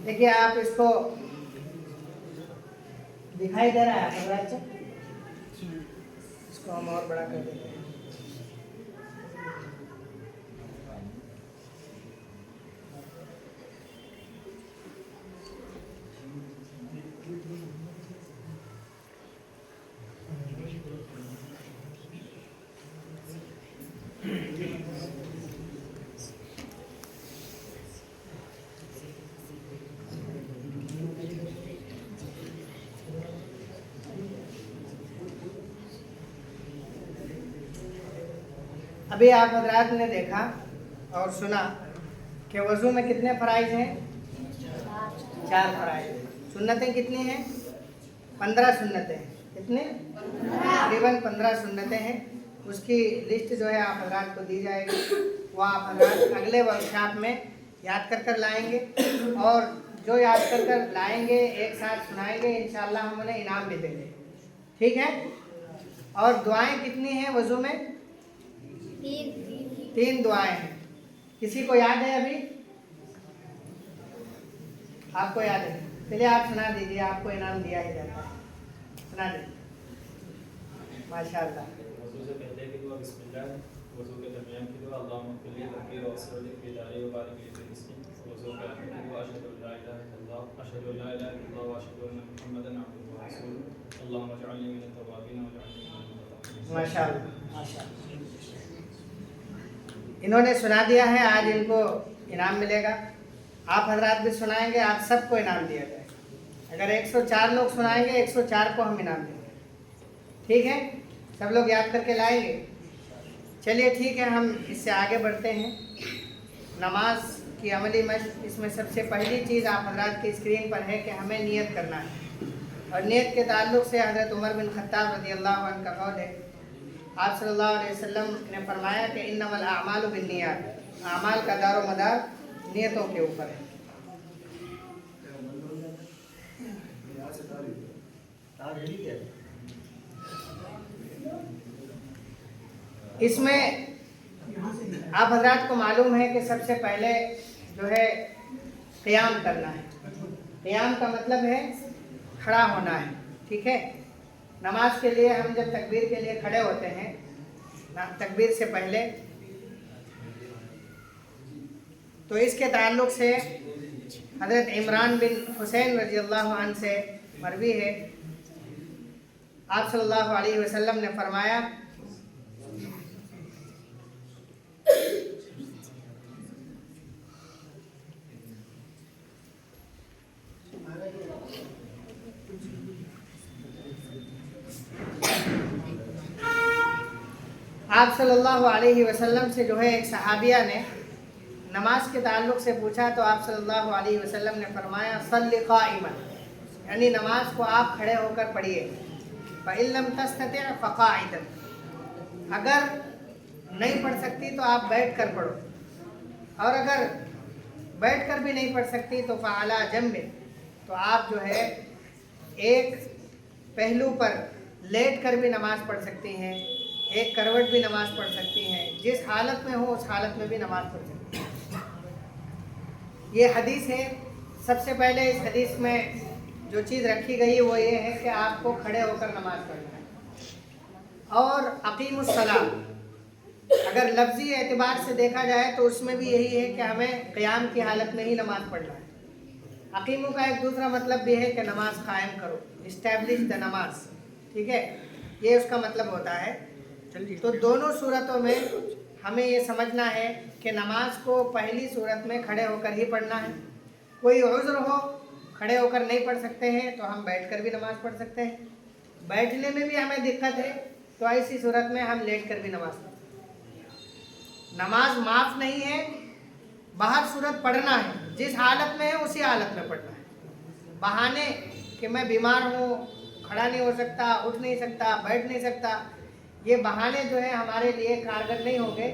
देखिए आप इसको दिखाई दे रहा है हजरात से, इसको हम और बड़ा कर देते हैं। अभी आप हजरात ने देखा और सुना कि वज़ू में कितने फ़राइज़ हैं? 4 फ़राइज़। सुन्नतें कितनी हैं? 15 सुन्नतें हैं। कितने? तकरीबन 15 सुन्नतें हैं। उसकी लिस्ट जो है आप हजरात को दी जाएगी, वो आप हजरात अगले वर्कशॉप में याद कर लाएंगे, और जो याद कर लाएंगे एक साथ सुनाएंगे, इंशाअल्लाह हम उन्हें इनाम भी देंगे। ठीक है? और दुआएं कितनी हैं वज़ू में? 3 दुआएं हैं। किसी को याद है अभी? आपको याद है? चलिए आप सुना दीजिए, आपको इनाम दिया ही जाता है। सुना दीजिए। माशाअल्लाह। वज़ू से पहले की दुआ बिस्मिल्लाह, वज़ू के दरमियान की दुआ अल्लाहुम्मा इग़फ़िर ली ज़ंबी व अस्ग़िर फ़ी दारी व बारिक ली फ़ी रिज़्क़ी, वज़ू के आखिर की दुआ अशहदु अल्ला इलाहा इल्लल्लाह अशहदु अल्ला इलाहा इल्लल्लाह व अशहदु अन्ना मुहम्मदन अब्दुहु व रसूलुहु, अल्लाहुम्मा इजअलनी मिनत तव्वाबीन व इजअलनी मिनल मुततahhiरीन। माशाअल्लाह माशाअल्लाह। इन्होंने सुना दिया है, आज इनको इनाम मिलेगा। आप हजरात भी सुनाएंगे, आप सबको इनाम दिया जाएगा। अगर 104 लोग सुनाएंगे, 104 को हम इनाम देंगे। ठीक है? सब लोग याद करके लाएंगे। चलिए ठीक है, हम इससे आगे बढ़ते हैं। नमाज की अमली मश्क, इसमें सबसे पहली चीज़ आप हजरात की स्क्रीन पर है कि हमें नियत करना है, और नियत के ताल्लुक़ से हज़रत उमर बिन ख़त्ताब रज़ियल्लाहु अन्हु का कौल है। आप सल्लल्लाहु अलैहि वसल्लम ने फरमाया कि इन्नमल अमालु बिन्नियात, अमाल का दारो मदार नियतों के ऊपर है। इसमें आप हजरात को मालूम है कि सबसे पहले जो है क़याम करना है। क़याम का मतलब है खड़ा होना है। ठीक है? नमाज के लिए हम जब तकबीर के लिए खड़े होते हैं, तकबीर से पहले, तो इसके ताल्लुक़ से हज़रत इमरान बिन हुसैन रज़ियल्लाहु अन्हु से मरवी है, आप सल्लल्लाहु अलैहि वसल्लम ने फरमाया आप सल्लल्लाहु अलैहि वसल्लम से जो है एक सहाबिया ने नमाज के ताल्लुक़ से पूछा, तो आप सल्लल्लाहु अलैहि वसल्लम ने फरमाया सल्लि क़ाइमन, यानी नमाज को आप खड़े होकर पढ़िए। फ़इन लम तस्तति' फ़क़ाइदन, अगर नहीं पढ़ सकती तो आप बैठ कर पढ़ो, और अगर बैठ कर भी नहीं पढ़ सकती तो फ़अला जंबिन, तो आप जो है एक पहलू पर लेट कर भी नमाज पढ़ सकती हैं, एक करवट भी नमाज पढ़ सकती हैं। जिस हालत में हो उस हालत में भी नमाज पढ़ सकती हैं। ये हदीस है। सबसे पहले इस हदीस में जो चीज़ रखी गई वो ये है कि आपको खड़े होकर नमाज पढ़ना है। और अक़ीमुस्सलाह, अगर लफ्ज़ी एतबार से देखा जाए तो उसमें भी यही है कि हमें क़याम की हालत में ही नमाज पढ़ना है। अक़ीमु का एक दूसरा मतलब भी है कि नमाज कायम करो, इस्टेब्लिश द नमाज। ठीक है? ये उसका मतलब होता है। तो दोनों सूरतों में हमें ये समझना है कि नमाज को पहली सूरत में खड़े होकर ही पढ़ना है। कोई उज़्र हो, खड़े होकर नहीं पढ़ सकते हैं, तो हम बैठकर भी नमाज पढ़ सकते हैं। बैठने में भी हमें दिक्कत है, तो ऐसी सूरत में हम लेट कर भी नमाज पढ़ सकते हैं। नमाज माफ़ नहीं है, बाहर सूरत पढ़ना है, जिस हालत में है उसी हालत में पढ़ना है। बहाने कि मैं बीमार हूँ, खड़ा नहीं हो सकता, उठ नहीं सकता, बैठ नहीं सकता, ये बहाने जो है हमारे लिए कारगर नहीं होंगे।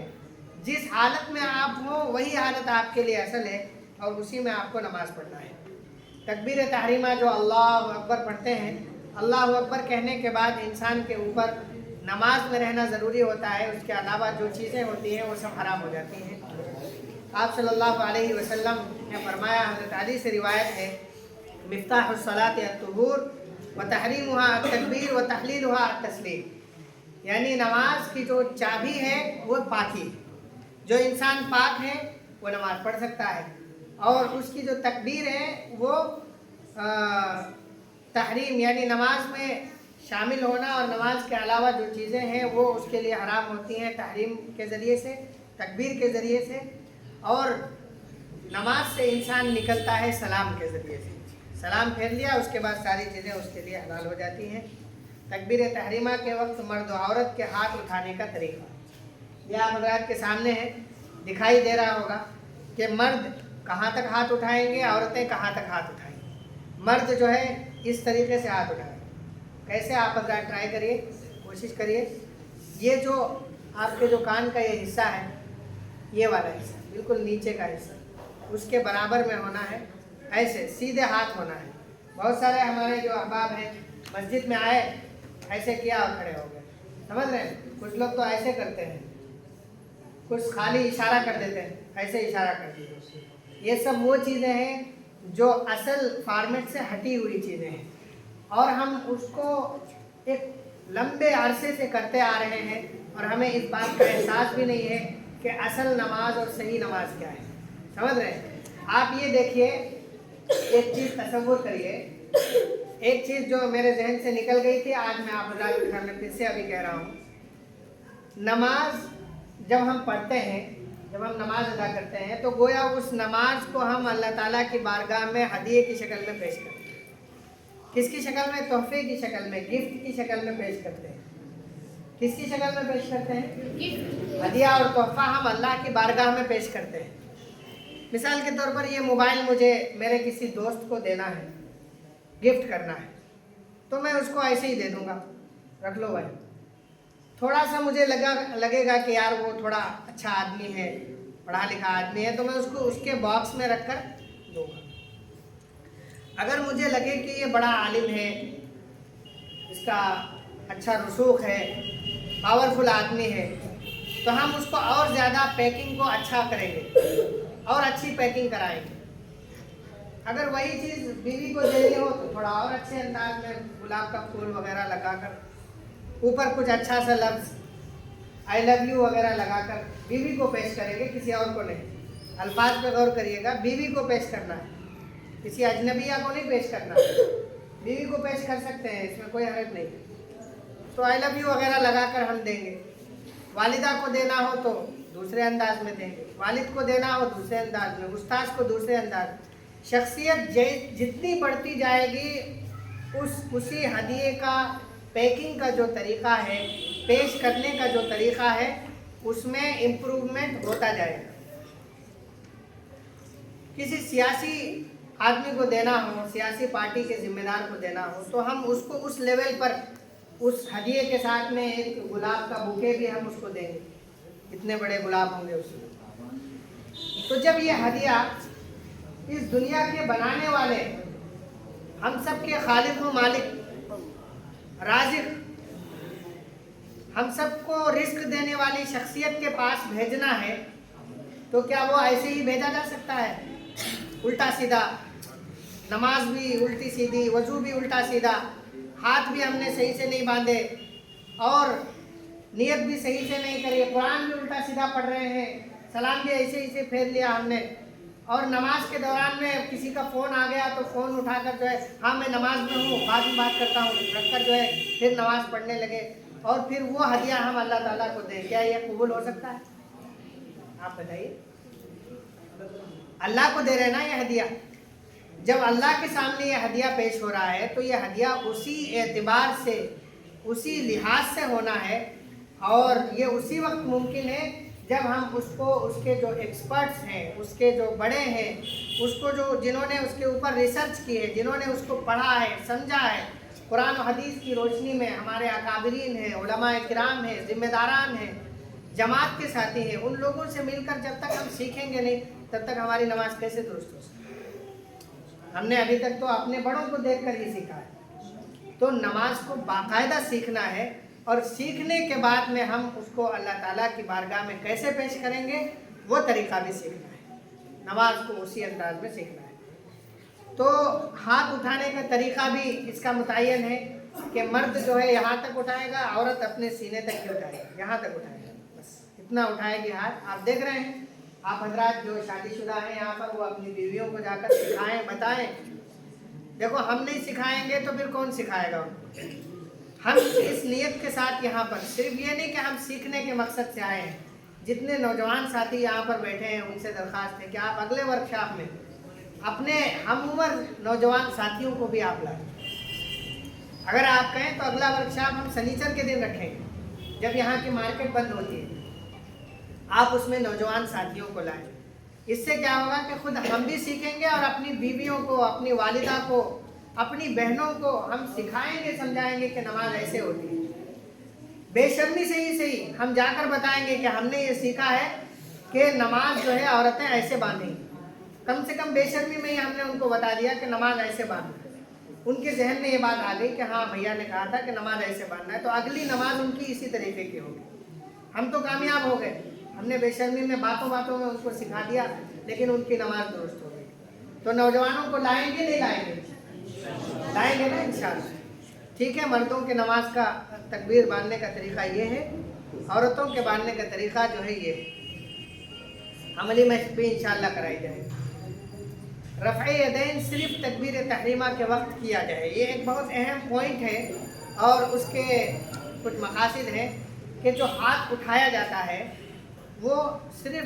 जिस हालत में आप हो वही हालत आपके लिए असल है, और उसी में आपको नमाज पढ़ना है। तकबीर तहरीमा जो अल्लाह अकबर पढ़ते हैं, अल्लाह अकबर कहने के बाद इंसान के ऊपर नमाज में रहना ज़रूरी होता है, उसके अलावा जो चीज़ें होती हैं वो सब हराम हो जाती हैं। आप सल्लल्लाहु अलैहि वसल्लम ने फरमाया, हज़रत अली से रिवायत है, मिफ्ताहुस्सलात अत-तुहूर व तहरीमुहा अत-तकबीर व तहलीलुहा अत-तस्लीम। यानी नमाज की जो चाबी है वो पाकी। जो इंसान पाक है वो नमाज पढ़ सकता है, और उसकी जो तकबीर है वो तहरीम यानी नमाज में शामिल होना और नमाज के अलावा जो चीज़ें हैं वो उसके लिए हराम होती हैं तहरीम के ज़रिए से, तकबीर के ज़रिए से। और नमाज से इंसान निकलता है सलाम के ज़रिए से, सलाम फेर लिया उसके बाद सारी चीज़ें उसके लिए हलाल हो जाती हैं। तकबीर तहरीमा के वक्त मर्द और औरत के हाथ उठाने का तरीका यह आप हज़रात के सामने है, दिखाई दे रहा होगा कि मर्द कहाँ तक हाथ उठाएंगे, औरतें कहाँ तक हाथ उठाएंगी। मर्द जो है इस तरीके से हाथ उठाएंगे। कैसे आप हज़रात ट्राई करिए, कोशिश करिए। ये जो आपके जो कान का ये हिस्सा है, ये वाला हिस्सा बिल्कुल नीचे का हिस्सा उसके बराबर में होना है, ऐसे सीधे हाथ होना है। बहुत सारे हमारे जो अहबाब हैं मस्जिद में आए, ऐसे किया और खड़े हो गए, समझ रहे हैं। कुछ लोग तो ऐसे करते हैं, कुछ खाली इशारा कर देते हैं, ऐसे इशारा कर देते। ये सब वो चीज़ें हैं जो असल फॉर्मेट से हटी हुई चीज़ें हैं, और हम उसको एक लंबे अरसे से करते आ रहे हैं, और हमें इस बात का एहसास भी नहीं है कि असल नमाज और सही नमाज क्या है, समझ रहे हैं। आप ये देखिए, एक चीज़ तसव्वुर करिए, एक चीज़ जो मेरे जहन से निकल गई थी, आज मैं आप हज़रात के सामने फिर से अभी कह रहा हूँ। नमाज जब हम पढ़ते हैं, जब हम नमाज अदा करते हैं, तो गोया उस नमाज को हम अल्लाह ताला की बारगाह में हदिये की शक्ल में पेश करते हैं। किसकी शक्ल में? तोहफे की शक्ल में, गिफ्ट की शक्ल में पेश करते हैं। किसकी शक्ल में पेश करते हैं? हदिया और तोहफा हम अल्लाह की बारगाह में पेश करते हैं। मिसाल के तौर पर ये मोबाइल मुझे मेरे किसी दोस्त को देना है, गिफ्ट करना है, तो मैं उसको ऐसे ही दे दूँगा, रख लो भाई। थोड़ा सा मुझे लगेगा कि यार वो थोड़ा अच्छा आदमी है, पढ़ा लिखा आदमी है, तो मैं उसको उसके बॉक्स में रख कर दूँगा। अगर मुझे लगे कि ये बड़ा आलिम है, इसका अच्छा रसूख है, पावरफुल आदमी है, तो हम उसको और ज़्यादा पैकिंग को अच्छा करेंगे और अच्छी पैकिंग कराएंगे। अगर वही चीज़ बीवी को देनी हो तो थोड़ा और अच्छे अंदाज में गुलाब का फूल वगैरह लगाकर, ऊपर कुछ अच्छा सा लफ्ज़ आई लव यू वगैरह लगाकर बीवी को पेश करेंगे, किसी और को नहीं। अल्फाज पे गौर करिएगा, बीवी को पेश करना है, किसी अजनबिया को नहीं पेश करना। बीवी को पेश कर सकते हैं, इसमें कोई हर्ज नहीं। तो आई लव यू वगैरह लगाकर हम देंगे। वालिदा को देना हो तो दूसरे अंदाज में देंगे, वालिद को देना हो दूसरे अंदाज में, उस्ताद को दूसरे अंदाज में। शख्सियत जितनी बढ़ती जाएगी उसी हदिये का पैकिंग का जो तरीक़ा है, पेश करने का जो तरीक़ा है, उसमें इम्प्रूवमेंट होता जाएगा। किसी सियासी आदमी को देना हो, सियासी पार्टी के ज़िम्मेदार को देना हो, तो हम उसको उस लेवल पर उस हदिये के साथ में एक गुलाब का बुके भी हम उसको देंगे, इतने बड़े गुलाब होंगे उसमें। तो जब ये हदिया इस दुनिया के बनाने वाले, हम सब के खालिक व मालिक, राज़िक, हम सबको रिस्क देने वाली शख्सियत के पास भेजना है, तो क्या वो ऐसे ही भेजा जा सकता है? उल्टा सीधा, नमाज भी उल्टी सीधी, वज़ू भी उल्टा सीधा, हाथ भी हमने सही से नहीं बांधे और नियत भी सही से नहीं करी, कुरान भी उल्टा सीधा पढ़ रहे हैं, सलाम भी ऐसे ही से फेर लिया हमने, और नमाज के दौरान में किसी का फ़ोन आ गया तो फ़ोन उठाकर जो है हाँ मैं नमाज में हूँ, बाद में बात करता हूँ, रखकर जो है फिर नमाज पढ़ने लगे, और फिर वो हदिया हम अल्लाह ताला को दें। क्या ये कबूल हो सकता है? आप बताइए। अल्लाह को दे रहे ना ये हदिया। जब अल्लाह के सामने ये हदिया पेश हो रहा है तो ये हदिया उसी एतबार से, उसी लिहाज से होना है, और ये उसी वक्त मुमकिन है जब हम उसको, उसके जो एक्सपर्ट्स हैं, उसके जो बड़े हैं, उसको जो जिन्होंने उसके ऊपर रिसर्च की है, जिन्होंने उसको पढ़ा है, समझा है, कुरान और हदीस की रोशनी में हमारे अकाबरीन हैं, उलमाए किराम हैं, ज़िम्मेदारान हैं, जमात के साथी हैं, उन लोगों से मिलकर जब तक हम सीखेंगे नहीं तब तक हमारी नमाज कैसे दुरुस्त हो सकती है? हमने अभी तक तो अपने बड़ों को देखकर ही सीखा है। तो नमाज को बाकायदा सीखना है, और सीखने के बाद में हम उसको अल्लाह ताला की बारगाह में कैसे पेश करेंगे वो तरीक़ा भी सीखना है, नमाज को उसी अंदाज में सीखना है। तो हाथ उठाने का तरीक़ा भी इसका मुतय्यन है कि मर्द जो है यहाँ तक उठाएगा, औरत अपने सीने तक ही उठाएगी, यहाँ तक उठाएगा, बस इतना उठाएगी हाथ। आप देख रहे हैं, आप हजरात जो शादीशुदा हैं यहाँ पर, वो अपनी बीवियों को जाकर सिखाएं, बताएं। देखो हम नहीं सिखाएंगे तो फिर कौन सिखाएगा उनको। हम इस नियत के साथ यहाँ पर, सिर्फ ये नहीं कि हम सीखने के मकसद से आए हैं। जितने नौजवान साथी यहाँ पर बैठे हैं उनसे दरख्वास्त है कि आप अगले वर्कशॉप में अपने हम उम्र नौजवान साथियों को भी आप लाएं। अगर आप कहें तो अगला वर्कशॉप हम शनिचर के दिन रखेंगे, जब यहाँ की मार्केट बंद होती है, आप उसमें नौजवान साथियों को लाएं। इससे क्या होगा कि खुद हम भी सीखेंगे और अपनी बीवियों को, अपनी वालिदा को, अपनी बहनों को हम सिखाएंगे, समझाएंगे कि नमाज ऐसे होती है। बेशर्मी से ही सही हम जाकर बताएंगे कि हमने ये सीखा है कि नमाज जो है औरतें ऐसे बांधेंगी। कम से कम बेशर्मी में ही हमने उनको बता दिया कि नमाज ऐसे बांधना है। उनके जहन में ये बात आ गई कि हाँ भैया ने कहा था कि नमाज ऐसे बांधना है, तो अगली नमाज उनकी इसी तरीके की होगी। हम तो कामयाब हो गए, हमने बेशर्मी में बातों बातों में उनको सिखा दिया, लेकिन उनकी नमाज दुरुस्त हो गई। तो नौजवानों को लाएंगे नहीं लाएंगे? लाएंगे ना इंशाअल्लाह। ठीक है, मर्दों के नमाज का तकबीर बांधने का तरीक़ा ये है, औरतों के बांधने का तरीक़ा जो है ये अमली में भी इंशाअल्लाह कराई जाएगी। रफ़े यदैन सिर्फ तकबीर तहरीमा के वक्त किया जाए, ये एक बहुत अहम पॉइंट है और उसके कुछ मकासद हैं कि जो हाथ उठाया जाता है वो सिर्फ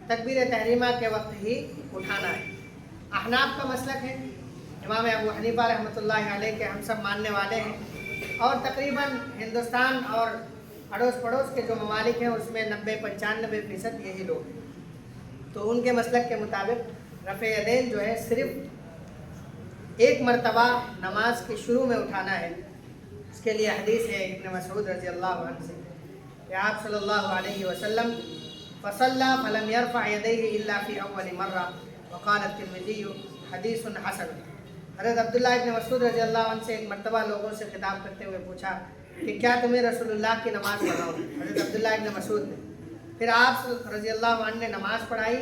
तकबीर तहरीमा के वक्त ही उठाना है। अहनाफ का मसलक है, इमाम अबू हनीफा रहमतुल्लाह अलैह के हम सब मानने वाले हैं, और तकरीबन हिंदुस्तान और अड़ोस पड़ोस के जो ममालिक हैं उसमें 90-95% यही लोग हैं। तो उनके मसलक के मुताबिक रफ़े यदैन जो है सिर्फ एक मरतबा नमाज के शुरू में उठाना है। इसके लिए हदीस है इब्न मसऊद रज़ी अल्लाह अन्हु से कि आप सल्लल्लाहु अलैहि वसल्लम फसल्ला फलम यरफ़अ यदैहि इल्ला फ़ी अव्वल मर्रा वक़ाल तिर्मिज़ी हदीसुन हसन। हज़रत अब्दुल्लाह इब्न मसऊद रज़ी अल्लाह अन्हु से एक मरतबा लोगों से खिताब करते हुए पूछा कि क्या तुम्हें रसूलुल्लाह की नमाज़ पढ़ाऊँ? हज़रत अब्दुल्लाह इब्न मसऊद ने, फिर आप रज़ी अल्लाह अन्हु ने नमाज़ पढ़ाई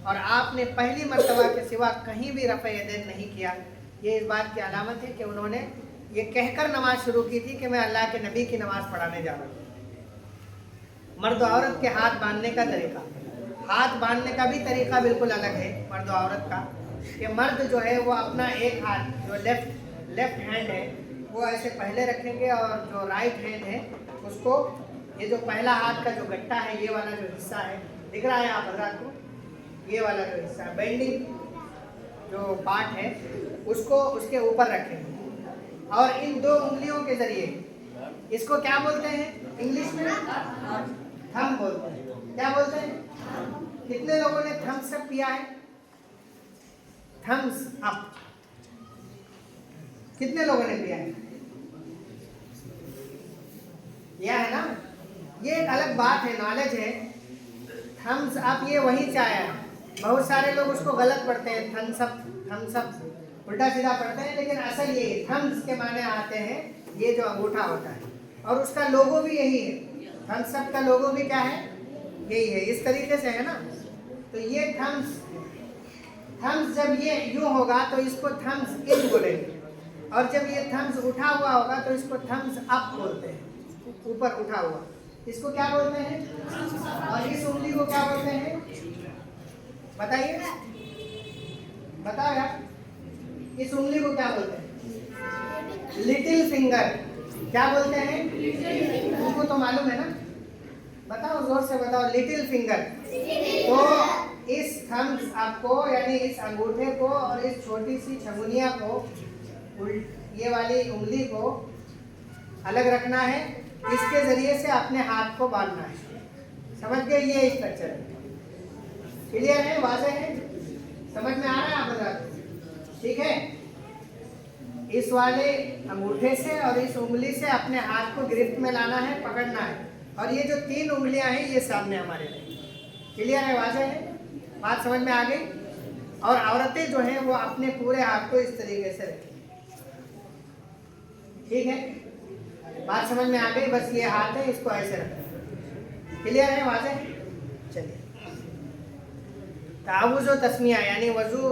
और आपने पहली मरतबा के सिवा कहीं भी रफ़े यदैन नहीं किया। ये इस बात की अलामत है कि उन्होंने ये कहकर नमाज शुरू की थी कि मैं अल्लाह के नबी की नमाज़ पढ़ाने जा रहा हूँ। मर्द औरत के हाथ बांधने का तरीक़ा, हाथ बांधने का भी तरीक़ा बिल्कुल अलग है मर्द औरत का। कि मर्द जो है वो अपना एक हाथ जो लेफ़्ट हैंड है वो ऐसे पहले रखेंगे और जो राइट हैंड है उसको, ये जो पहला हाथ का जो गट्टा है, ये वाला जो हिस्सा है दिख रहा है आप हज़रात को, ये वाला जो हिस्सा है बेंडिंग जो पार्ट है उसको उसके ऊपर रखेंगे और इन दो उंगलियों के ज़रिए, इसको क्या बोलते हैं इंग्लिश में? थंब बोलते हैं। क्या बोलते हैं? कितने लोगों ने थम्स अप किया है? थम्स अप कितने लोगों ने किया है? यह है ना, ये एक अलग बात है, नॉलेज है। थम्स अप ये वहीं से आया है। बहुत सारे लोग उसको गलत पढ़ते हैं, थम्स अप उल्टा सीधा पढ़ते हैं, लेकिन असल ये थम्स के माने आते हैं ये जो अंगूठा होता है, और उसका लोगो भी यही है। थम्स अप का लोगो भी क्या है? यही है, इस तरीके से है ना। तो ये थम्स जब ये यूँ होगा तो इसको थम्स इन बोलेंगे, और जब ये थम्स उठा हुआ होगा तो इसको थम्स अप बोलते हैं, ऊपर उठा हुआ, इसको क्या बोलते हैं? और इस उंगली को क्या बोलते हैं? बताइए, बताओ यार, इस उंगली को क्या बोलते हैं? Little finger. क्या बोलते हैं? तुमको तो मालूम है ना, बताओ जोर से बताओ, लिटिल फिंगर। तो इस थम्स आपको यानी इस अंगूठे को और इस छोटी सी छंगुनिया को, ये वाली उंगली को अलग रखना है, इसके ज़रिए से अपने हाथ को बांधना है। समझ गए? ये स्ट्रक्चर है। क्लियर है? वाज़ेह है? समझ में आ रहा है आप लोग? ठीक है, इस वाले अंगूठे से और इस उंगली से अपने हाथ को गिरफ्त में लाना है, पकड़ना है, और ये जो तीन उंगलियां हैं ये सामने हमारे लिए। क्लियर है? वाज़ेह है? बात समझ में आ गई? और औरतें जो हैं वो अपने पूरे हाथ को इस तरीके से रखें। ठीक है, बात समझ में आ गई? बस ये हाथ है, इसको ऐसे रखें। क्लियर है? वाज़ेह? चलिए, तावुज़ व तस्मिया यानी वज़ू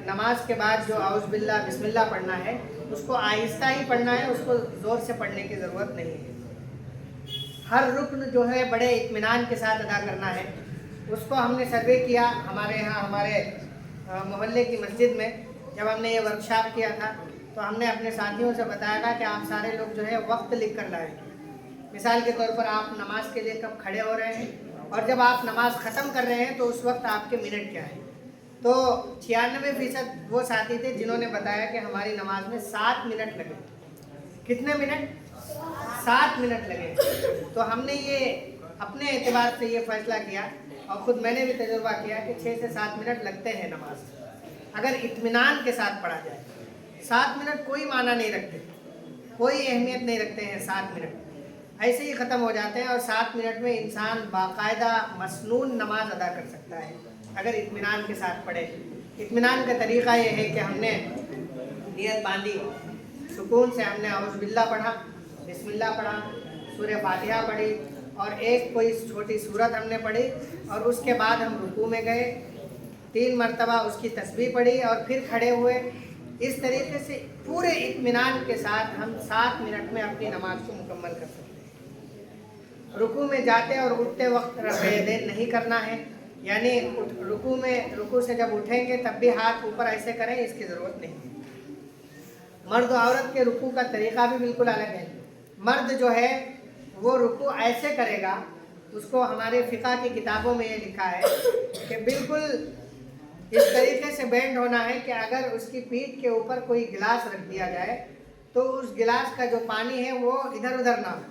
नमाज के बाद जो आउज़ बिल्लाह बिस्मिल्लाह पढ़ना है उसको आहिस्ता ही पढ़ना है, उसको ज़ोर से पढ़ने की ज़रूरत नहीं है। हर रुक्न जो है बड़े इत्मीनान के साथ अदा करना है। उसको हमने सर्वे किया हमारे यहाँ, हमारे मोहल्ले की मस्जिद में जब हमने ये वर्कशॉप किया था, तो हमने अपने साथियों से बताया था कि आप सारे लोग जो है वक्त लिख कर लाएँ। मिसाल के तौर पर आप नमाज के लिए कब खड़े हो रहे हैं और जब आप नमाज ख़त्म कर रहे हैं तो उस वक्त आपके मिनट क्या है। तो 96% वो साथी थे जिन्होंने बताया कि हमारी नमाज में 7 मिनट लगे। कितने मिनट? 7 मिनट लगे। तो हमने ये अपने एतबार से ये फैसला किया और ख़ुद मैंने भी तजुर्बा किया कि 6 से 7 मिनट लगते हैं नमाज, अगर इत्मीनान के साथ पढ़ा जाए। 7 मिनट कोई माना नहीं रखते, कोई अहमियत नहीं रखते हैं। 7 मिनट ऐसे ही ख़त्म हो जाते हैं और 7 मिनट में इंसान बाकायदा मसनून नमाज अदा कर सकता है अगर इत्मीनान के साथ पढ़े। इत्मीनान का तरीक़ा ये है कि हमने नियत बांधी, सुकून से हमने औज़ बिल्लाह पढ़ा, बिस्मिल्लाह पढ़ा, सूरह फातिहा पढ़ी और एक कोई छोटी सूरत हमने पढ़ी और उसके बाद हम रुकू में गए, 3 मरतबा उसकी तस्बीह पढ़ी और फिर खड़े हुए। इस तरीके से पूरे इत्मीनान के साथ हम 7 मिनट में अपनी नमाज को मुकम्मल कर सकते हैं। रुकू में जाते और उठते वक्त रफ़े यदैन नहीं करना है, यानी रुकू से जब उठेंगे तब भी हाथ ऊपर ऐसे करें, इसकी ज़रूरत नहीं है। मर्द और औरत के रुकू का तरीक़ा भी बिल्कुल अलग है। मर्द जो है वो रुकू ऐसे करेगा, उसको हमारे फ़िक़ा की किताबों में ये लिखा है कि बिल्कुल इस तरीके से बेंड होना है कि अगर उसकी पीठ के ऊपर कोई गिलास रख दिया जाए तो उस गिलास का जो पानी है वो इधर उधर ना हो,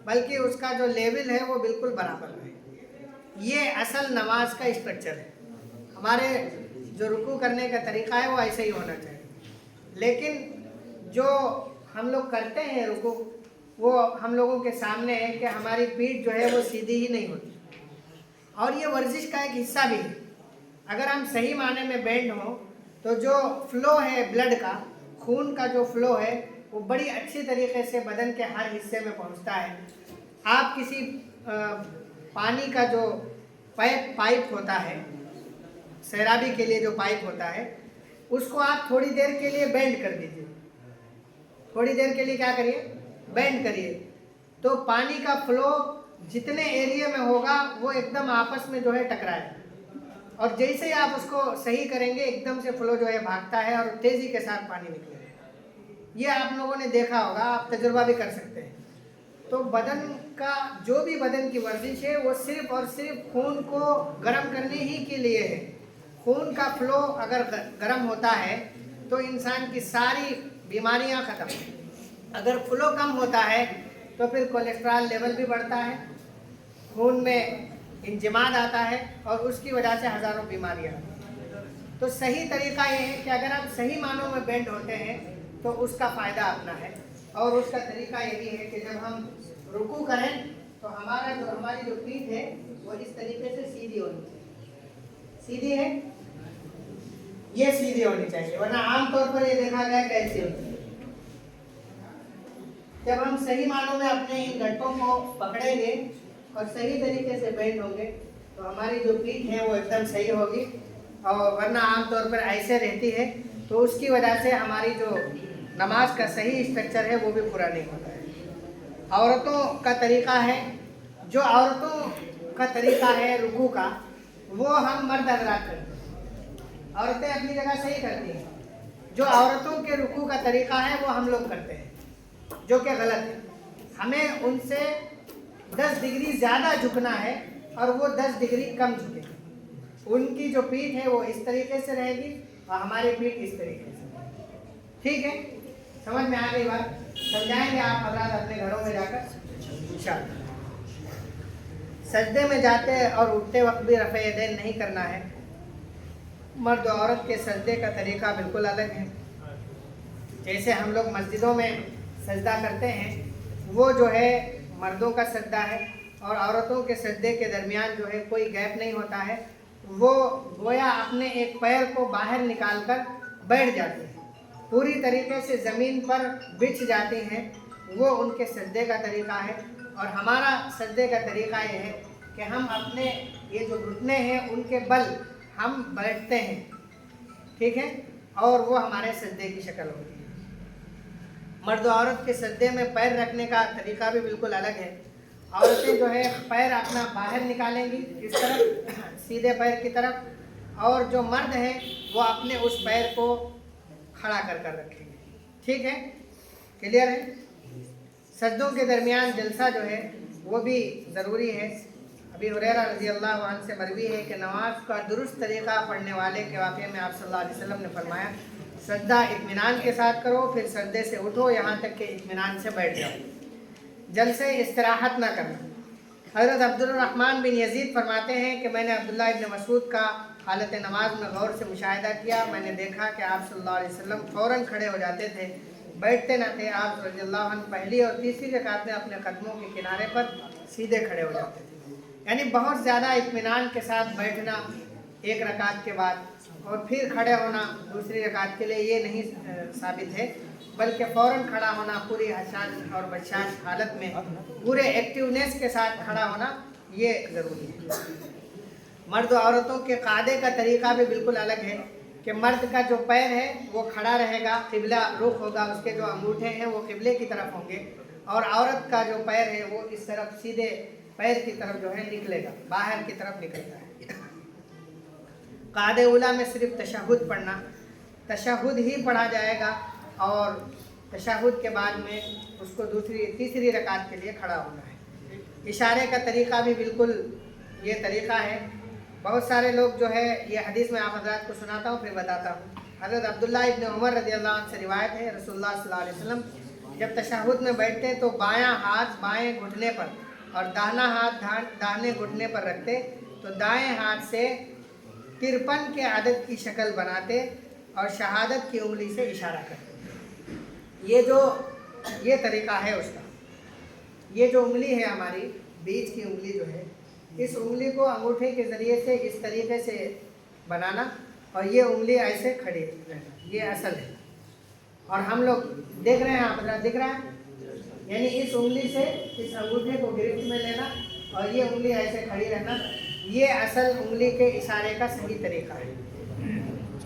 बल्कि उसका जो लेवल है वो बिल्कुल बराबर रहे। ये असल नमाज का स्ट्रक्चर है। हमारे जो रुकू करने का तरीक़ा है वो ऐसे ही होना चाहिए। लेकिन जो हम लोग करते हैं रुकू, वो हम लोगों के सामने है कि हमारी पीठ जो है वो सीधी ही नहीं होती, और ये वर्जिश का एक हिस्सा भी है। अगर हम सही माने में बेंड हों तो जो फ़्लो है ब्लड का, खून का जो फ़्लो है वो बड़ी अच्छी तरीके से बदन के हर हिस्से में पहुंचता है। आप किसी पानी का जो पाइप होता है, सैराबी के लिए जो पाइप होता है, उसको आप थोड़ी देर के लिए बेंड कर दीजिए। थोड़ी देर के लिए क्या करिए? बेंड करिए, तो पानी का फ़्लो जितने एरिया में होगा वो एकदम आपस में जो है टकराए, और जैसे ही आप उसको सही करेंगे एकदम से फ़्लो जो है भागता है और तेज़ी के साथ पानी निकलेगा। ये आप लोगों ने देखा होगा, आप तजुर्बा भी कर सकते हैं। तो बदन का जो भी बदन की वर्जिश है वो सिर्फ़ और सिर्फ खून को गर्म करने ही के लिए है। खून का फ़्लो अगर गर्म होता है तो इंसान की सारी बीमारियां ख़त्म। अगर फ़्लो कम होता है तो फिर कोलेस्ट्रॉल लेवल भी बढ़ता है, खून में इंजमाद आता है और उसकी वजह से हज़ारों बीमारियां। तो सही तरीक़ा ये है कि अगर आप सही मानों में बेंड होते हैं तो उसका फ़ायदा अपना है, और उसका तरीक़ा ये भी है कि जब हम रुकू करें तो हमारी जो पीठ है वो इस तरीके से सीधी होनी चाहिए। सीधी है, ये सीधी होनी चाहिए, वरना आमतौर पर ये देखा गया कैसे होती है। जब हम सही मानों में अपने इन घटकों को पकड़ेंगे और सही तरीके से बेंड होंगे तो हमारी जो पीठ है वो एकदम सही होगी, और वरना आमतौर पर ऐसे रहती है तो उसकी वजह से हमारी जो नमाज का सही स्ट्रक्चर है वो भी पूरा नहीं होता है। औरतों का तरीक़ा है, जो औरतों का तरीक़ा है रुकू का, वो हम मर्द हज़रात करते हैं। औरतें अपनी जगह सही करती हैं। जो औरतों के रुकू का तरीक़ा है वो हम लोग करते हैं, जो कि गलत है। हमें उनसे 10 डिग्री ज़्यादा झुकना है और वो 10 डिग्री कम झुकेगी। उनकी जो पीठ है वो इस तरीके से रहेगी और हमारी पीठ इस तरीके से। ठीक है, समझ में आ गई बात? समझाएंगे आप हज़रात अपने घरों में जाकर इंशाअल्लाह। सजदे में जाते और उठते वक्त भी रफ़े यदैन नहीं करना है। मर्द और औरत के सजदे का तरीक़ा बिल्कुल अलग है। जैसे हम लोग मस्जिदों में सजदा करते हैं, वो जो है मर्दों का सजदा है, और औरतों के सजदे के दरमियान जो है कोई गैप नहीं होता है। वो गोया अपने एक पैर को बाहर निकाल कर बैठ जाती हैं, पूरी तरीके से ज़मीन पर बिछ जाती हैं, वो उनके सजदे का तरीक़ा है। और हमारा सजदे का तरीक़ा ये है कि हम अपने ये जो घुटने हैं उनके बल हम बैठते हैं, ठीक है, और वो हमारे सजदे की शक्ल होती है। मर्द और औरत के सजदे में पैर रखने का तरीक़ा भी बिल्कुल अलग है। औरतें जो है पैर अपना बाहर निकालेंगी इस तरफ, सीधे पैर की तरफ, और जो मर्द हैं वो अपने उस पैर को खड़ा कर कर रखेंगे, ठीक है, क्लियर है। सजदों के दरमियान जलसा जो है वो भी ज़रूरी है। अभी हुरैरा रज़ी अल्लाह अन्हु से मरवी है कि नमाज का दुरुस्त तरीक़ा पढ़ने वाले के वाक़े में आप सल्लल्लाहु अलैहि वसल्लम ने फरमाया, सजदा इत्मीनान के साथ करो, फिर सजदे से उठो यहाँ तक कि इत्मीनान से बैठ जाओ, जलसे इस्तराहत ना करना। हज़रत अब्दुर्रहमान बिन यजीद फरमाते हैं कि मैंने अब्दुल्ला इब्न मसूद का हालत नमाज में गौर से मुशाहिदा किया। मैंने देखा कि आप सल्लल्लाहु अलैहि वसल्लम फ़ौरन खड़े हो जाते थे, बैठते न थे। आप रज़ियल्लाहु अन्हु पहली और तीसरी रकात में अपने कदमों के किनारे पर सीधे खड़े हो जाते थे, यानी बहुत ज़्यादा इत्मीनान के साथ बैठना एक रकात के बाद और फिर खड़े होना दूसरी रकात के लिए, ये नहीं साबित है, बल्कि फ़ौरन खड़ा होना, पूरी हशाश और बशाश हालत में पूरे एक्टिवनेस के साथ खड़ा होना ये ज़रूरी है। मर्द और औरतों के कादे का तरीक़ा भी बिल्कुल अलग है कि मर्द का जो पैर है वो खड़ा रहेगा, क़िबला रुख होगा, उसके जो अंगूठे हैं वो क़िबले की तरफ होंगे, और औरत का जो पैर है वो इस तरफ सीधे पैर की तरफ जो है निकलेगा, बाहर की तरफ निकलता है। कादे उला में सिर्फ तशहुद पढ़ना, तशहुद ही पढ़ा जाएगा और तशहुद के बाद में उसको दूसरी तीसरी रकात के लिए खड़ा होना है। इशारे का तरीक़ा भी बिल्कुल ये तरीक़ा है। बहुत सारे लोग जो है, ये हदीस में आप हज़रात को सुनाता हूँ फिर बताता हूँ। हज़रत अब्दुल्ला इब्न उमर रज़ियल्लाहु अन्हु से रिवायत है, रसूलुल्लाह सल्लल्लाहु अलैहि वसल्लम जब तशहुद में बैठते तो बायां हाथ बाएं घुटने पर और दाहिना हाथ दाहिने घुटने पर रखते, तो दाएं हाथ से 53 के अदद की शक्ल बनाते और शहादत की उंगली से इशारा करते। ये तरीक़ा है उसका। ये जो उंगली है हमारी बीच की उंगली जो है, इस उंगली को अंगूठे के ज़रिए से इस तरीके से बनाना और ये उंगली ऐसे खड़ी रहना, ये असल है। और हम लोग देख रहे हैं, आप दिख रहा है, यानी इस उंगली से इस अंगूठे को गिरफ्त में लेना और ये उंगली ऐसे खड़ी रहना, ये असल उंगली के इशारे का सही तरीका है।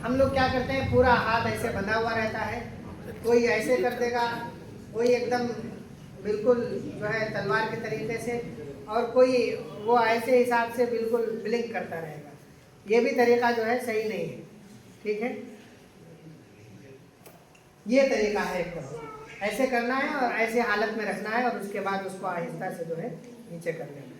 हम लोग क्या करते हैं, पूरा हाथ ऐसे बंधा हुआ रहता है, कोई ऐसे कर देगा, कोई एकदम बिल्कुल जो है तलवार के तरीके से, और कोई वो ऐसे हिसाब से बिल्कुल ब्लिंक करता रहेगा। ये भी तरीका जो है सही नहीं है, ठीक है। ये तरीका है एकदम ऐसे करना है और ऐसे हालत में रखना है और उसके बाद उसको आहिस्ता से जो है नीचे कर लेना है।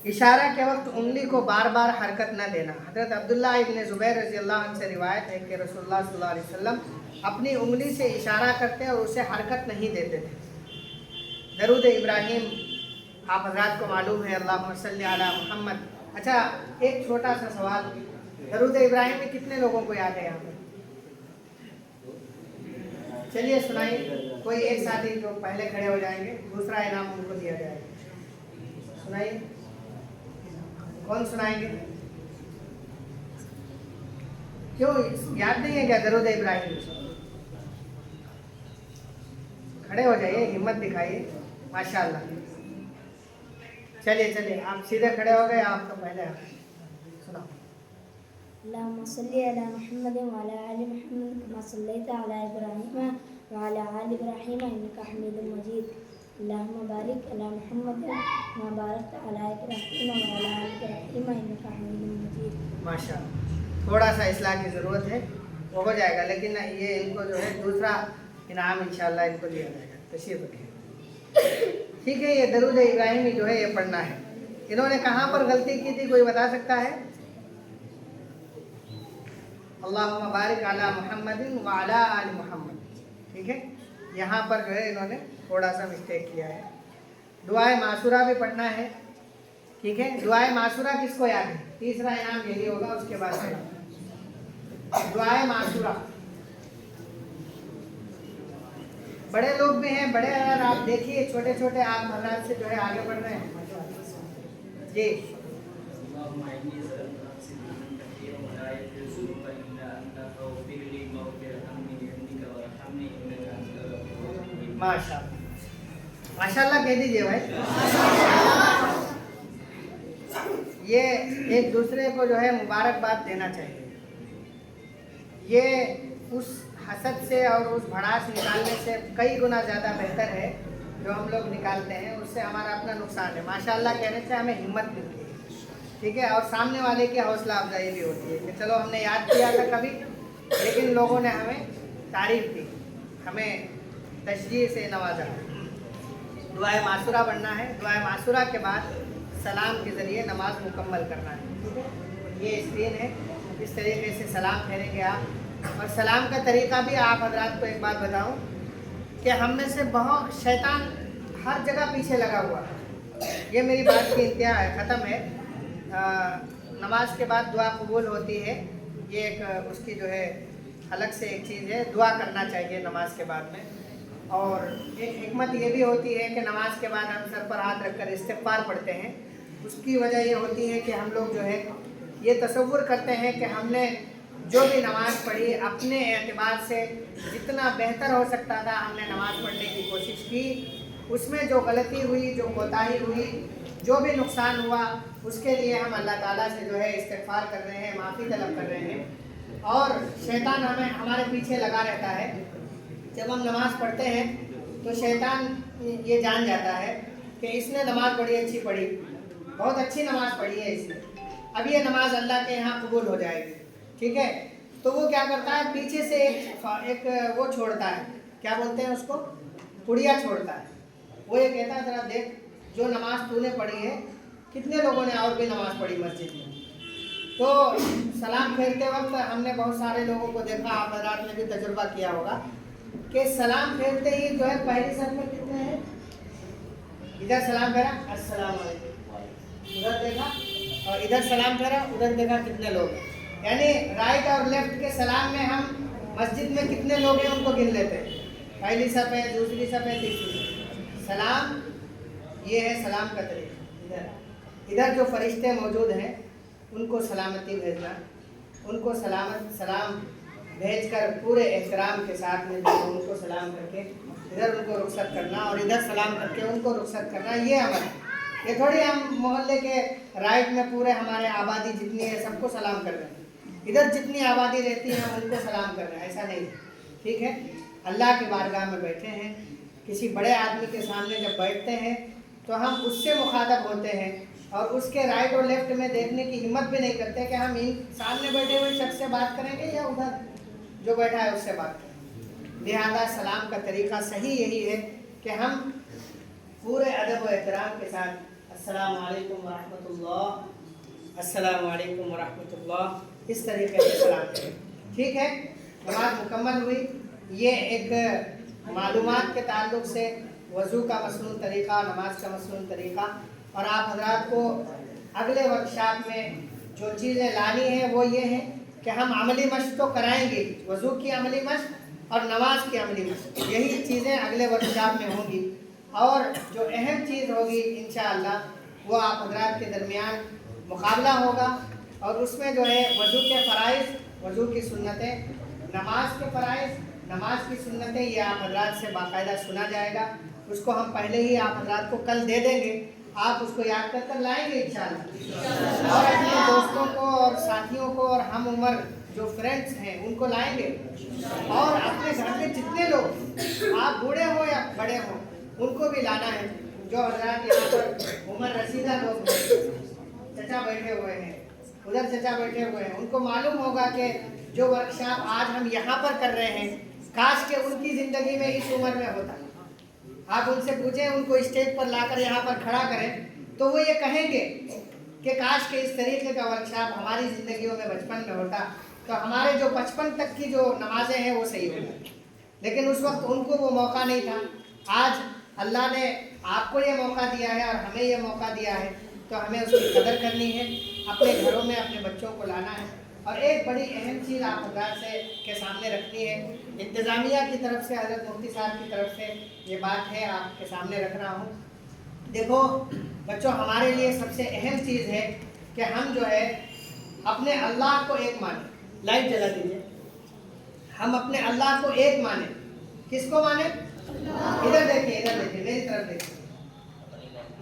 इशारा के वक्त उंगली को बार बार हरकत न देना। हज़रत अब्दुल्ला इब्न ज़ुबैर रज़ियल्लाहु अन्हु से रिवायत है कि रसूलुल्लाह सल्लल्लाहु अलैहि वसल्लम अपनी उंगली से इशारा करते और उसे हरकत नहीं देते थे। दरूद इब्राहिम आप हज़रात को मालूम है, अल्लाहुम्मा सल्ली अला मुहम्मद। अच्छा, एक छोटा सा सवाल, दरूद इब्राहिम में कितने लोगों को याद है यहाँ पर? चलिए सुनाइए, कोई एक साथी जो पहले खड़े हो जाएंगे, दूसरा इनाम उनको दिया जाएगा। सुनाइए, कौन सुनाएंगे? क्यों याद नहीं है क्या दरूद इब्राहिम? खड़े हो जाइए, हिम्मत दिखाइए, माशाअल्लाह। चलिए आप सीधे खड़े हो गए, आप तो पहले सुनाओ। अल्लाहुम्मा सल्ली अला मुहम्मद व अला आलि मुहम्मद कमा सल्लैता अला इब्राहीम व अला आलि इब्राहीम इन्नका हमीदुम मजीद। अल्लाहुम्मा बारिक अला मुहम्मद व बारकत अला इब्राहीम व अला आलि इब्राहीम इन्नका हमीदुम मजीद। माशाअल्लाह। थोड़ा सा इस्लाह की ज़रूरत है, वो हो जाएगा, लेकिन ये इनको जो है दूसरा इनाम इंशाअल्लाह इनको दिया जाएगा। तशरीफ़ रखिए, ठीक है। ये दरूद इब्राहिमी जो है ये पढ़ना है। इन्होंने कहाँ पर गलती की थी, कोई बता सकता है? अल्लाहुम्मा बारिक अला मुहम्मदिन व अला आलि मुहम्मद, ठीक है। यहाँ पर जो है इन्होंने थोड़ा सा मिस्टेक किया है। दुआए मासूरा भी पढ़ना है, ठीक है। दुआए मासूरा किसको याद है? तीसरा इनाम यही होगा, उसके बाद दुआए मासूरा। बड़े लोग भी हैं, बड़े अगर आप देखिए, छोटे छोटे आप हज़रात से जो है आगे बढ़ रहे हैं जी। تسليما كثيرا ولا يجوزك إلا أنت فاغفر لي مغفرة من عندك وارحمني إنك أنت الغفور الرحيم. माशाल्लाह कह दीजिए भाई। ये एक दूसरे को जो है मुबारकबाद देना चाहिए। ये उस हसद से और उस भड़ास निकालने से कई गुना ज़्यादा बेहतर है जो हम लोग निकालते हैं, उससे हमारा अपना नुकसान है। माशाल्लाह कहने से हमें हिम्मत मिलती है, ठीक है, और सामने वाले की हौसला अफजाई भी होती है कि चलो हमने याद किया था कभी, लेकिन लोगों ने हमें तारीफ दी, हमें तशजीह से नवाजा। दुआए मासूरा बनना है। दुआए मासूरा के बाद सलाम के ज़रिए नमाज मुकम्मल करना है, ठीक है। ये स्क्रीन है, इस तरीके से सलाम फेरेंगे आप। और सलाम का तरीक़ा भी आप हजरात को एक बात बताऊं कि हम में से बहुत शैतान हर जगह पीछे लगा हुआ है। ये मेरी बात की इंतहा है, ख़त्म है। नमाज के बाद दुआ कबूल होती है, ये एक उसकी जो है अलग से एक चीज़ है। दुआ करना चाहिए नमाज के बाद में। और एक हिकमत ये भी होती है कि नमाज के बाद हम सर पर हाथ रखकर इस्तिग़फ़ार पढ़ते हैं। उसकी वजह ये होती है कि हम लोग जो है ये तसव्वुर करते हैं कि हमने जो भी नमाज़ पढ़ी अपने एतबार से जितना बेहतर हो सकता था हमने नमाज़ पढ़ने की कोशिश की। उसमें जो गलती हुई, जो कोताही हुई, जो भी नुकसान हुआ, उसके लिए हम अल्लाह ताला से जो है इस्तिग़फ़ार कर रहे हैं, माफ़ी तलब कर रहे हैं। और शैतान हमारे पीछे लगा रहता है। जब हम नमाज़ पढ़ते हैं तो शैतान ये जान जाता है कि इसने नमाज़ बड़ी अच्छी पढ़ी, बहुत अच्छी नमाज़ पढ़ी है इसने, अब ये नमाज़ अल्लाह के यहाँ कबूल हो जाएगी, ठीक है। तो वो क्या करता है, पीछे से एक वो छोड़ता है, क्या बोलते हैं उसको, पुड़िया छोड़ता है। वो ये कहता है ज़रा देख जो नमाज़ तूने पढ़ी है कितने लोगों ने और भी नमाज़ पढ़ी मस्जिद में। तो सलाम फेरते वक्त हमने बहुत सारे लोगों को देखा, आप हज़रात ने भी तजुर्बा किया होगा कि सलाम फेरते ही जो है पहली सफ में कितने हैं, इधर सलाम फेरा अस्सलाम वालेकुम, उधर देखा, और इधर सलाम फेरा उधर देखा कितने लोग हैं। यानी राइट और लेफ्ट के सलाम में हम मस्जिद में कितने लोग हैं उनको गिन लेते हैं। पहली सफ है, दूसरी सफ है, तीसरी सलाम, ये है सलाम का तरीका। इधर जो फरिश्ते मौजूद हैं उनको सलामती भेजना, उनको सलाम भेजकर पूरे एहतराम के साथ में जो उनको सलाम करके इधर उनको रुखसत करना और इधर सलाम करके उनको रुखसत करना, ये अमल है। ये थोड़ी हम मोहल्ले के राइट में पूरे हमारे आबादी जितनी है सबको सलाम कर रहे हैं, इधर जितनी आबादी रहती है हम उनको सलाम कर रहे हैं, ऐसा नहीं, ठीक है। अल्लाह की बारगाह में बैठे हैं, किसी बड़े आदमी के सामने जब बैठते हैं तो हम उससे मुखातब होते हैं और उसके राइट और लेफ्ट में देखने की हिम्मत भी नहीं करते कि हम इन सामने बैठे हुए शख्स से बात करेंगे या उधर जो बैठा है उससे बात करें। लिहाजा सलाम का तरीका सही यही है कि हम पूरे अदब व एहतराम के साथ अस्सलाम वालेकुम व रहमतुल्लाह, अस्सलाम वालेकुम व रहमतुल्लाह, इस तरीके से सलाम करें, ठीक है। नमाज मुकम्मल हुई। ये एक मालूमात के ताल्लुक़ से वज़ू का मसनून तरीक़ा, नमाज का मसनून तरीक़ा, और आप हज़रात को अगले वर्कशॉप में जो चीज़ें लानी है वो ये है कि हम अमली मश्क तो कराएंगे, वज़ू की अमली मश्क और नमाज की अमली मश्क, यही चीज़ें अगले वर्कशॉप में होंगी। और जो अहम चीज़ होगी इंशाअल्लाह वो आप हज़रात के दरमियान मुकाबला होगा और उसमें जो है वज़ू के फ़राइज़, वज़ू की सुन्नतें, नमाज के फ़राइज़, नमाज की सुन्नतें, ये आप हज़रात से बाकायदा सुना जाएगा। उसको हम पहले ही आप हज़रात को कल दे देंगे, आप उसको याद कर लाएंगे इंशाअल्लाह, और अपने दोस्तों को और साथियों को और हम उम्र जो फ्रेंड्स हैं उनको लाएंगे, और अपने घर के जितने लोग, आप बूढ़े हो या बड़े हो, उनको भी लाना है। जो हज़रात यहाँ पर उम्र रसीदा लोग हैं, चचा बैठे हुए हैं, उधर चचा बैठे हुए हैं, उनको मालूम होगा कि जो वर्कशॉप आज हम यहाँ पर कर रहे हैं काश के उनकी ज़िंदगी में इस उम्र में होता। आप उनसे पूछें, उनको स्टेज पर लाकर यहाँ पर खड़ा करें तो वो ये कहेंगे कि काश के इस तरीके का वर्कशॉप हमारी ज़िंदगियों में बचपन में होता तो हमारे जो बचपन तक की जो नमाजें हैं वो सही होती। लेकिन उस वक्त उनको वो मौका नहीं था। आज अल्लाह ने आपको ये मौका दिया है और हमें ये मौका दिया है तो हमें उसकी कदर करनी है, अपने घरों में अपने बच्चों को लाना है। और एक बड़ी अहम चीज़ आप हज़रात से के सामने रखनी है, इंतज़ामिया की तरफ से, हज़रत मुफ्ती साहब की तरफ से ये बात है आपके सामने रख रहा हूँ। देखो बच्चों, हमारे लिए सबसे अहम चीज़ है कि हम जो है अपने अल्लाह को एक माने, लाइट जला दीजिए। हम अपने अल्लाह को एक माने, किसको माने? इधर देखिए मेरी तरफ देखिए।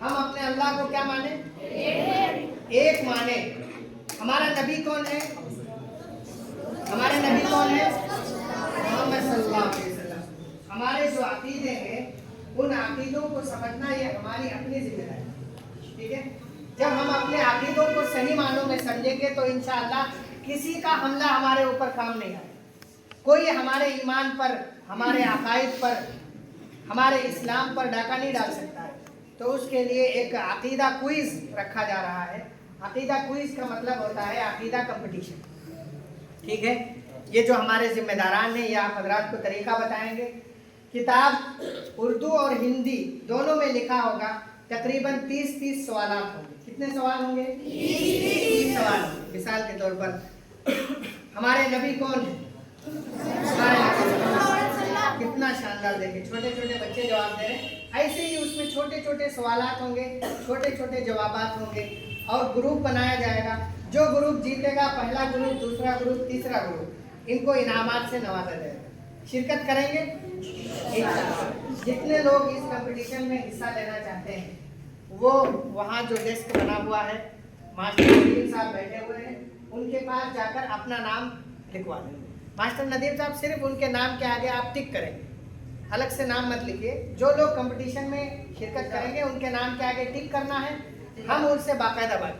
हम अपने अल्लाह को क्या माने? एक माने। हमारा नबी कौन है? हमारे नबी कौन है? मोहम्मद सल्लल्लाहु अलैहि वसल्लम। हमारे जो अकीदे हैं उन अकीदों को समझना ये हमारी अपनी जिम्मेदारी है, ठीक है। जब हम अपने अकीदों को सही मानों में समझेंगे तो इंशाअल्लाह किसी का हमला हमारे ऊपर काम नहीं आएगा। कोई हमारे ईमान पर, हमारे अकायद पर, हमारे इस्लाम पर डाका नहीं डाल सकता है। तो उसके लिए एक अकीदा क्विज रखा जा रहा है। अकीदा क्विज का मतलब होता है अकीदा कंपटीशन, ठीक है। ये जो हमारे जिम्मेदारान हैं ये आप हजरात को तरीका बताएंगे। किताब उर्दू और हिंदी दोनों में लिखा होगा। तकरीबन 30 सवाल होंगे। कितने सवाल होंगे? 30 सवाल। मिसाल के तौर पर हमारे नबी कौन है? कितना शानदार, देखिए छोटे छोटे बच्चे जवाब दे रहे हैं। ऐसे ही उसमें छोटे छोटे सवालात होंगे, छोटे छोटे जवाबात होंगे और ग्रुप बनाया जाएगा। जो ग्रुप जीतेगा, पहला ग्रुप, दूसरा ग्रुप, तीसरा ग्रुप, इनको इनामात से नवाजा जाएगा। शिरकत करेंगे इंशाअल्लाह। जितने लोग इस कंपटीशन में हिस्सा लेना चाहते हैं वो वहाँ जो डेस्क बना हुआ है, मास्टर नदीम साहब बैठे हुए हैं, उनके पास जाकर अपना नाम लिखवा दें। मास्टर नदीम साहब सिर्फ उनके नाम के आगे आप टिक करेंगे, अलग से नाम मत लिखिए। जो लोग कंपटीशन में शिरकत करेंगे उनके नाम के आगे टिक करना है। हम उनसे बाकायदा बात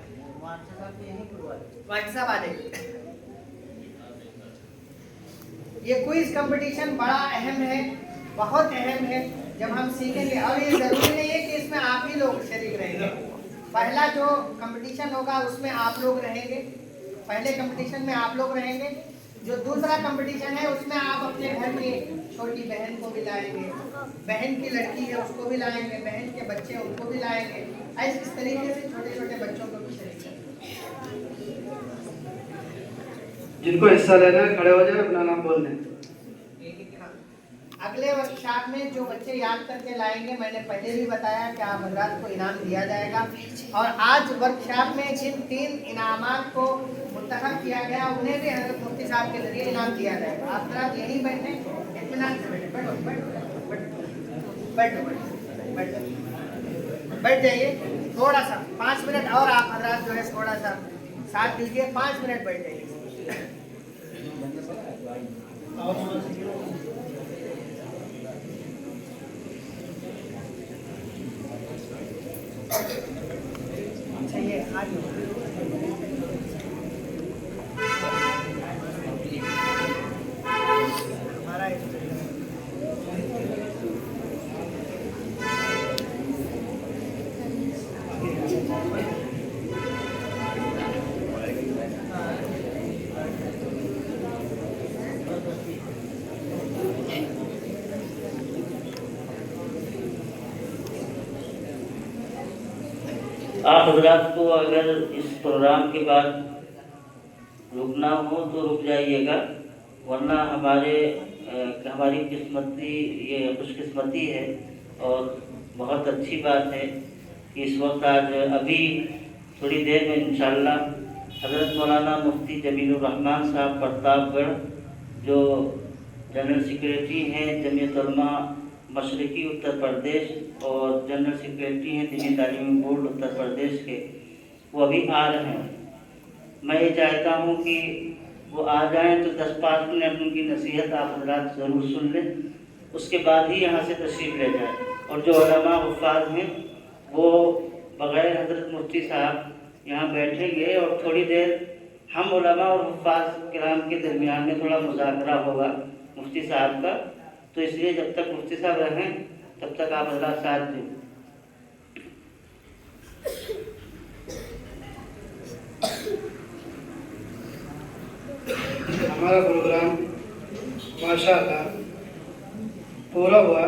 व्हाट्सएप आ जाएगी। ये क्विज कंपटीशन बड़ा अहम है, बहुत अहम है। जब हम सीखेंगे, और ये जरूरी नहीं है कि इसमें आप ही लोग शरीक रहेंगे। पहला जो कंपटीशन होगा उसमें आप लोग रहेंगे, पहले कंपटीशन में आप लोग रहेंगे। जो दूसरा कंपटीशन है उसमें आप अपने घर की छोटी बहन को भी लाएंगे, बहन की लड़की है उसको भी लाएंगे, बहन के बच्चे उनको भी लाएंगे। ऐसे इस तरीके से छोटे छोटे बच्चों को भी शरीक करेंगे। जिनको हिस्सा लेना है खड़े हो जाए, अपना नाम बोल दें। अगले वर्कशॉप में जो बच्चे याद करके लाएंगे, मैंने पहले भी बताया कि आप हजरात को इनाम दिया जाएगा। और आज वर्कशॉप में जिन 3 इनामात को मुंतखब किया गया उन्हें भी हजरत मुफ्ती साहब के जरिए इनाम दिया जाएगा। आप हजरात यहीं बैठे, इत्मीनान से बैठ जाइए। थोड़ा सा 5 मिनट और आप हजरात जो है थोड़ा सा साथ दीजिए, 5 मिनट बैठ जाइए। चाहिए आज हमारा आप हजरात को अगर इस प्रोग्राम के बाद रुकना हो तो रुक जाइएगा, वरना हमारी किस्मती ये खुशकिस्मती है और बहुत अच्छी बात है कि इस वक्त आज अभी थोड़ी देर में इंशाअल्लाह हज़रत मौलाना मुफ्ती जमीलुर रहमान साहब प्रतापगढ़, जो जनरल सेक्रेटरी हैं जमीयत उलमा मशरकी उत्तर प्रदेश और जनरल सेक्रेटरी हैं दीनी तालीमी बोर्ड उत्तर प्रदेश के, वो अभी आ रहे हैं। मैं ये चाहता हूँ कि वो आ जाएं तो 10-5 मिनट उनकी नसीहत आप हज़रात ज़रूर सुन लें, उसके बाद ही यहाँ से तशरीफ़ ले जाएं। और जो उलमा हुफ़ाज़ हैं वो बग़ैर हज़रत मुफ्ती साहब यहाँ बैठेंगे और थोड़ी देर हम उलमा और हुफ़ाज़ किराम के दरमियान में थोड़ा मुज़ाकरा होगा मुफ्ती साहब का। तो इसलिए जब तक मुफ्ती साहब रहें तब तक आप हज़रात साथ दें। हमारा प्रोग्राम माशाअल्लाह पूरा हुआ।